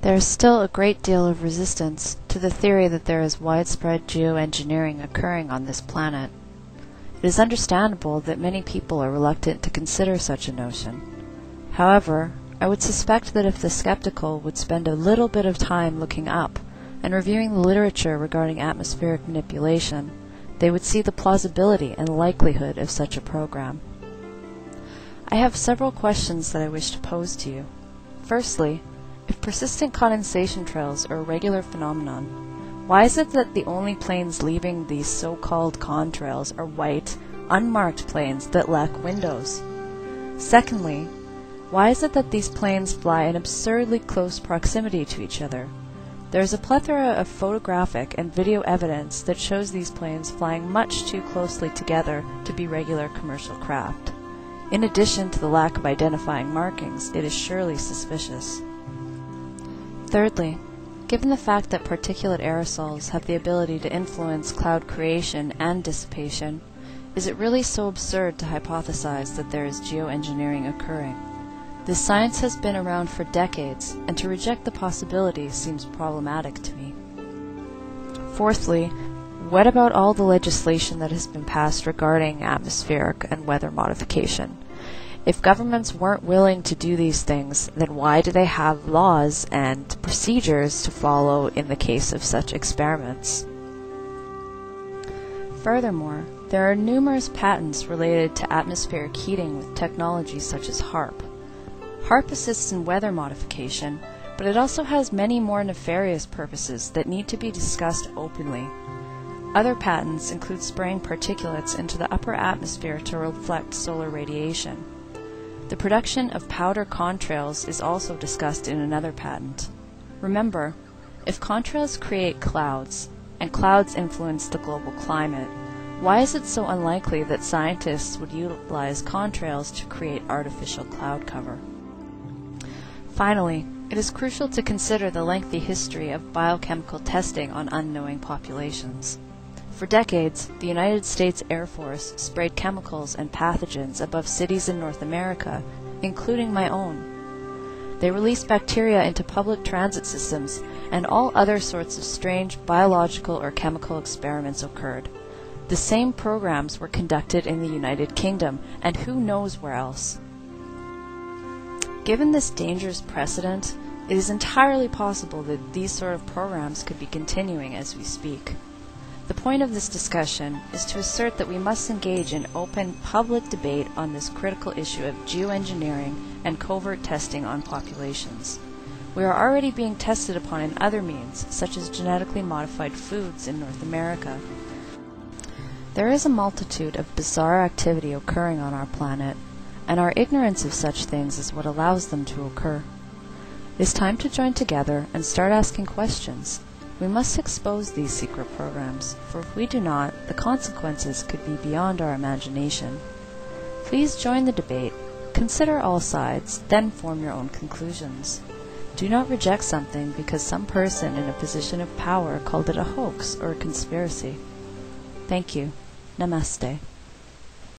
There is still a great deal of resistance to the theory that there is widespread geoengineering occurring on this planet. It is understandable that many people are reluctant to consider such a notion. However, I would suspect that if the skeptical would spend a little bit of time looking up and reviewing the literature regarding atmospheric manipulation, they would see the plausibility and likelihood of such a program. I have several questions that I wish to pose to you. Firstly, if persistent condensation trails are a regular phenomenon, why is it that the only planes leaving these so-called contrails are white, unmarked planes that lack windows? Secondly, why is it that these planes fly in absurdly close proximity to each other? There is a plethora of photographic and video evidence that shows these planes flying much too closely together to be regular commercial craft. In addition to the lack of identifying markings, it is surely suspicious. Thirdly, given the fact that particulate aerosols have the ability to influence cloud creation and dissipation, is it really so absurd to hypothesize that there is geoengineering occurring? This science has been around for decades, and to reject the possibility seems problematic to me. Fourthly, what about all the legislation that has been passed regarding atmospheric and weather modification? If governments weren't willing to do these things, then why do they have laws and procedures to follow in the case of such experiments? Furthermore, there are numerous patents related to atmospheric heating with technologies such as HAARP. HAARP assists in weather modification, but it also has many more nefarious purposes that need to be discussed openly. Other patents include spraying particulates into the upper atmosphere to reflect solar radiation. The production of powder contrails is also discussed in another patent. Remember, if contrails create clouds, and clouds influence the global climate, why is it so unlikely that scientists would utilize contrails to create artificial cloud cover? Finally, it is crucial to consider the lengthy history of biochemical testing on unknowing populations. For decades, the United States Air Force sprayed chemicals and pathogens above cities in North America, including my own. They released bacteria into public transit systems, and all other sorts of strange biological or chemical experiments occurred. The same programs were conducted in the United Kingdom, and who knows where else. Given this dangerous precedent, it is entirely possible that these sort of programs could be continuing as we speak. The point of this discussion is to assert that we must engage in open, public debate on this critical issue of geoengineering and covert testing on populations. We are already being tested upon in other means, such as genetically modified foods in North America. There is a multitude of bizarre activity occurring on our planet, and our ignorance of such things is what allows them to occur. It is time to join together and start asking questions. We must expose these secret programs, for if we do not, the consequences could be beyond our imagination. Please join the debate, consider all sides, then form your own conclusions. Do not reject something because some person in a position of power called it a hoax or a conspiracy. Thank you. Namaste.